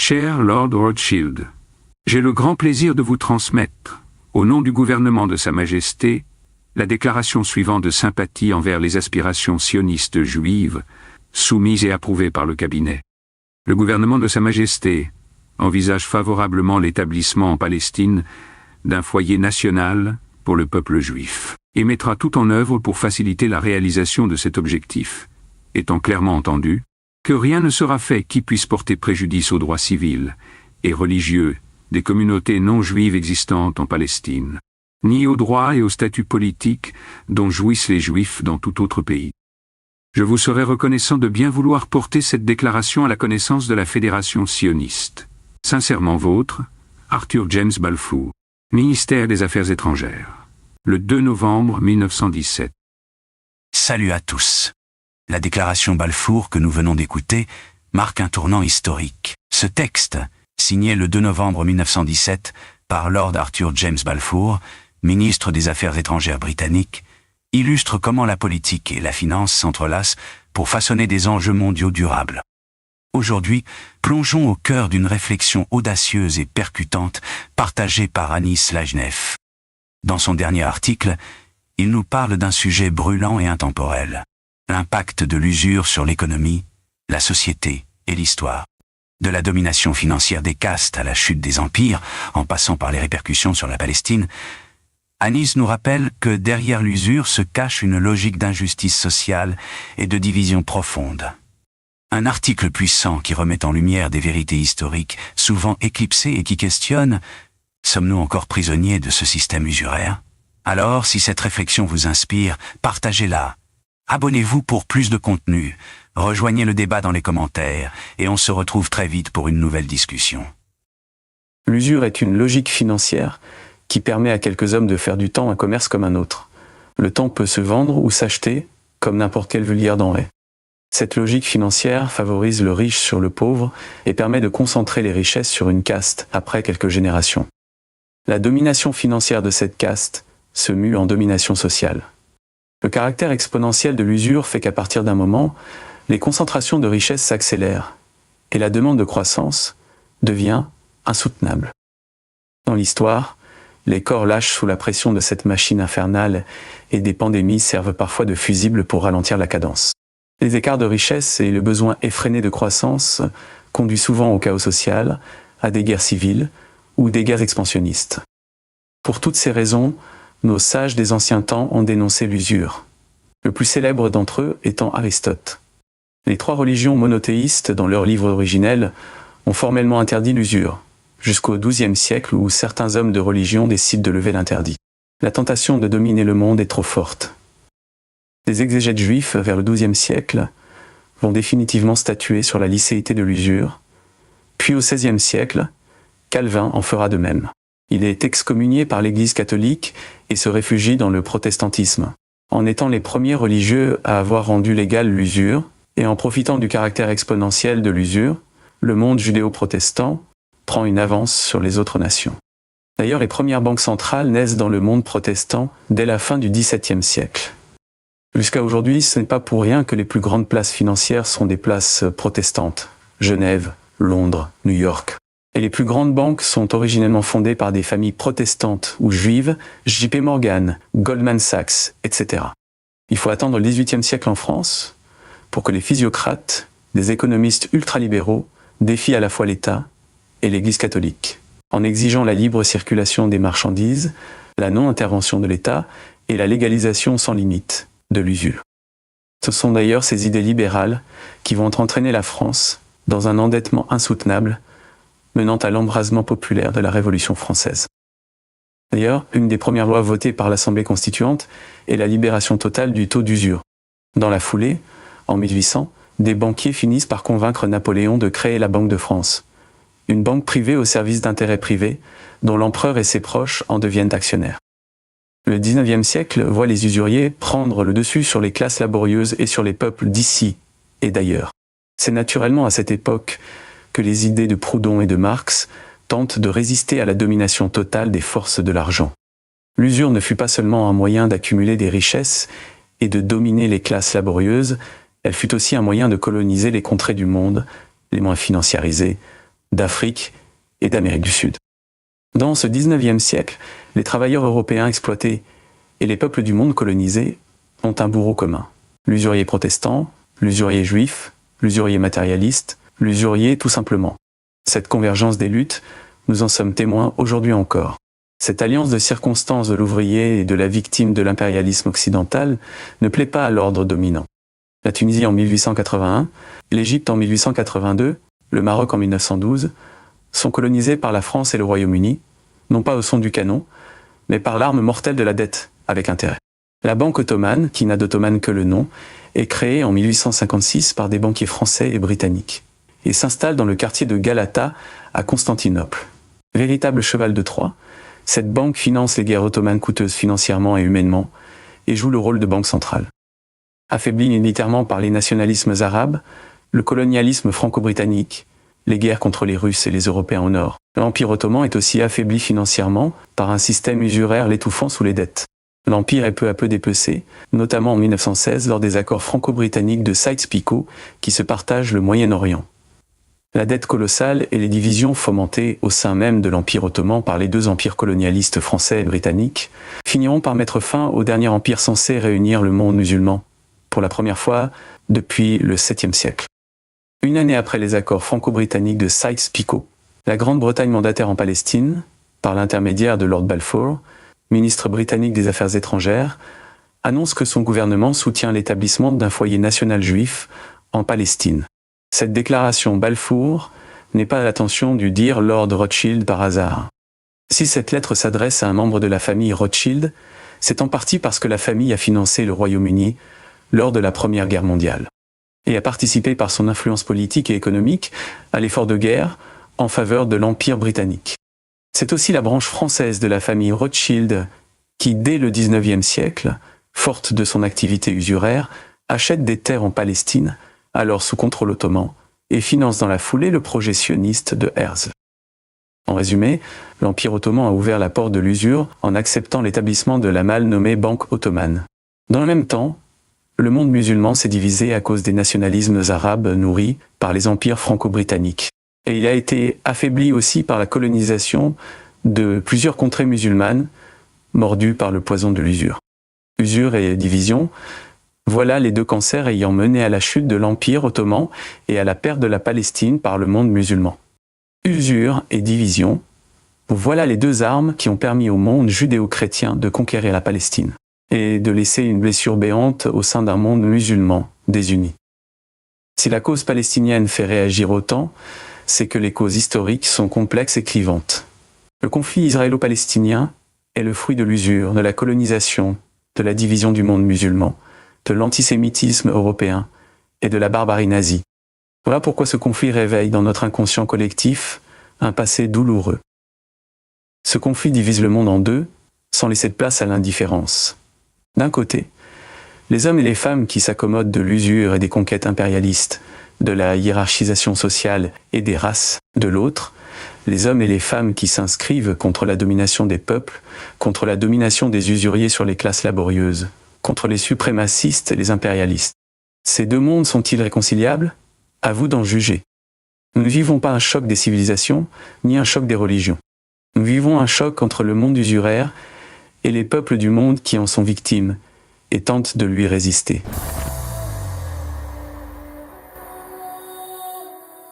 Cher Lord Rothschild, j'ai le grand plaisir de vous transmettre, au nom du gouvernement de Sa Majesté, la déclaration suivante de sympathie envers les aspirations sionistes juives, soumises et approuvées par le cabinet. Le gouvernement de Sa Majesté envisage favorablement l'établissement en Palestine d'un foyer national pour le peuple juif, et mettra tout en œuvre pour faciliter la réalisation de cet objectif, étant clairement entendu que rien ne sera fait qui puisse porter préjudice aux droits civils et religieux des communautés non juives existantes en Palestine, ni aux droits et au statut politique dont jouissent les Juifs dans tout autre pays. Je vous serai reconnaissant de bien vouloir porter cette déclaration à la connaissance de la Fédération sioniste. Sincèrement vôtre, Arthur James Balfour, Ministère des Affaires étrangères. Le 2 novembre 1917. Salut à tous. La déclaration Balfour que nous venons d'écouter marque un tournant historique. Ce texte, signé le 2 novembre 1917 par Lord Arthur James Balfour, ministre des Affaires étrangères britannique, illustre comment la politique et la finance s'entrelacent pour façonner des enjeux mondiaux durables. Aujourd'hui, plongeons au cœur d'une réflexion audacieuse et percutante partagée par Anis Lajnef. Dans son dernier article, il nous parle d'un sujet brûlant et intemporel, l'impact de l'usure sur l'économie, la société et l'histoire. De la domination financière des castes à la chute des empires, en passant par les répercussions sur la Palestine, Anis nous rappelle que derrière l'usure se cache une logique d'injustice sociale et de division profonde. Un article puissant qui remet en lumière des vérités historiques souvent éclipsées et qui questionne « Sommes-nous encore prisonniers de ce système usuraire ?» Alors, si cette réflexion vous inspire, partagez-la. Abonnez-vous pour plus de contenu, rejoignez le débat dans les commentaires et on se retrouve très vite pour une nouvelle discussion. L'usure est une logique financière qui permet à quelques hommes de faire du temps un commerce comme un autre. Le temps peut se vendre ou s'acheter comme n'importe quelle vulgaire denrée. Cette logique financière favorise le riche sur le pauvre et permet de concentrer les richesses sur une caste après quelques générations. La domination financière de cette caste se mue en domination sociale. Le caractère exponentiel de l'usure fait qu'à partir d'un moment, les concentrations de richesses s'accélèrent et la demande de croissance devient insoutenable. Dans l'histoire, les corps lâchent sous la pression de cette machine infernale et des pandémies servent parfois de fusibles pour ralentir la cadence. Les écarts de richesse et le besoin effréné de croissance conduisent souvent au chaos social, à des guerres civiles ou des guerres expansionnistes. Pour toutes ces raisons, nos sages des anciens temps ont dénoncé l'usure, le plus célèbre d'entre eux étant Aristote. Les trois religions monothéistes, dans leurs livres originels, ont formellement interdit l'usure, jusqu'au XIIe siècle où certains hommes de religion décident de lever l'interdit. La tentation de dominer le monde est trop forte. Les exégètes juifs, vers le XIIe siècle, vont définitivement statuer sur la licéité de l'usure, puis au XVIe siècle, Calvin en fera de même. Il est excommunié par l'Église catholique et se réfugie dans le protestantisme, en étant les premiers religieux à avoir rendu légale l'usure, et en profitant du caractère exponentiel de l'usure, le monde judéo-protestant prend une avance sur les autres nations. D'ailleurs, les premières banques centrales naissent dans le monde protestant dès la fin du XVIIe siècle. Jusqu'à aujourd'hui, ce n'est pas pour rien que les plus grandes places financières sont des places protestantes. Genève, Londres, New York. Et les plus grandes banques sont originellement fondées par des familles protestantes ou juives, JP Morgan, Goldman Sachs, etc. Il faut attendre le XVIIIe siècle en France pour que les physiocrates, des économistes ultralibéraux, défient à la fois l'État et l'Église catholique, en exigeant la libre circulation des marchandises, la non-intervention de l'État et la légalisation sans limite de l'usure. Ce sont d'ailleurs ces idées libérales qui vont entraîner la France dans un endettement insoutenable, menant à l'embrasement populaire de la Révolution française. D'ailleurs, une des premières lois votées par l'Assemblée constituante est la libération totale du taux d'usure. Dans la foulée, en 1800, des banquiers finissent par convaincre Napoléon de créer la Banque de France, une banque privée au service d'intérêts privés, dont l'empereur et ses proches en deviennent actionnaires. Le XIXe siècle voit les usuriers prendre le dessus sur les classes laborieuses et sur les peuples d'ici et d'ailleurs. C'est naturellement à cette époque que les idées de Proudhon et de Marx tentent de résister à la domination totale des forces de l'argent. L'usure ne fut pas seulement un moyen d'accumuler des richesses et de dominer les classes laborieuses, elle fut aussi un moyen de coloniser les contrées du monde, les moins financiarisées, d'Afrique et d'Amérique du Sud. Dans ce 19e siècle, les travailleurs européens exploités et les peuples du monde colonisé ont un bourreau commun. L'usurier protestant, l'usurier juif, l'usurier matérialiste, l'usurier tout simplement. Cette convergence des luttes, nous en sommes témoins aujourd'hui encore. Cette alliance de circonstances de l'ouvrier et de la victime de l'impérialisme occidental ne plaît pas à l'ordre dominant. La Tunisie en 1881, l'Égypte en 1882, le Maroc en 1912, sont colonisés par la France et le Royaume-Uni, non pas au son du canon, mais par l'arme mortelle de la dette, avec intérêt. La Banque ottomane, qui n'a d'ottomane que le nom, est créée en 1856 par des banquiers français et britanniques, et s'installe dans le quartier de Galata, à Constantinople. Véritable cheval de Troie, cette banque finance les guerres ottomanes coûteuses financièrement et humainement, et joue le rôle de banque centrale. Affaibli militairement par les nationalismes arabes, le colonialisme franco-britannique, les guerres contre les Russes et les Européens au nord, l'Empire ottoman est aussi affaibli financièrement par un système usuraire l'étouffant sous les dettes. L'Empire est peu à peu dépecé, notamment en 1916 lors des accords franco-britanniques de Sykes-Picot qui se partagent le Moyen-Orient. La dette colossale et les divisions fomentées au sein même de l'Empire ottoman par les deux empires colonialistes français et britanniques finiront par mettre fin au dernier empire censé réunir le monde musulman, pour la première fois depuis le 7e siècle. Une année après les accords franco-britanniques de Sykes-Picot, la Grande-Bretagne mandataire en Palestine, par l'intermédiaire de Lord Balfour, ministre britannique des Affaires étrangères, annonce que son gouvernement soutient l'établissement d'un foyer national juif en Palestine. Cette déclaration Balfour n'est pas à l'attention du dire Lord Rothschild par hasard. Si cette lettre s'adresse à un membre de la famille Rothschild, c'est en partie parce que la famille a financé le Royaume-Uni lors de la Première Guerre mondiale, et a participé par son influence politique et économique à l'effort de guerre en faveur de l'Empire britannique. C'est aussi la branche française de la famille Rothschild qui, dès le XIXe siècle, forte de son activité usuraire, achète des terres en Palestine, alors sous contrôle ottoman, et finance dans la foulée le projet sioniste de Herzl. En résumé, l'Empire ottoman a ouvert la porte de l'usure en acceptant l'établissement de la mal nommée Banque ottomane. Dans le même temps, le monde musulman s'est divisé à cause des nationalismes arabes nourris par les empires franco-britanniques. Et il a été affaibli aussi par la colonisation de plusieurs contrées musulmanes, mordues par le poison de l'usure. Usure et division, voilà les deux cancers ayant mené à la chute de l'Empire ottoman et à la perte de la Palestine par le monde musulman. Usure et division, voilà les deux armes qui ont permis au monde judéo-chrétien de conquérir la Palestine et de laisser une blessure béante au sein d'un monde musulman désuni. Si la cause palestinienne fait réagir autant, c'est que les causes historiques sont complexes et clivantes. Le conflit israélo-palestinien est le fruit de l'usure, de la colonisation, de la division du monde musulman, de l'antisémitisme européen et de la barbarie nazie. Voilà pourquoi ce conflit réveille dans notre inconscient collectif un passé douloureux. Ce conflit divise le monde en deux, sans laisser de place à l'indifférence. D'un côté, les hommes et les femmes qui s'accommodent de l'usure et des conquêtes impérialistes, de la hiérarchisation sociale et des races. De l'autre, les hommes et les femmes qui s'inscrivent contre la domination des peuples, contre la domination des usuriers sur les classes laborieuses, contre les suprémacistes et les impérialistes. Ces deux mondes sont-ils réconciliables ? À vous d'en juger. Nous ne vivons pas un choc des civilisations, ni un choc des religions. Nous vivons un choc entre le monde usuraire et les peuples du monde qui en sont victimes et tentent de lui résister.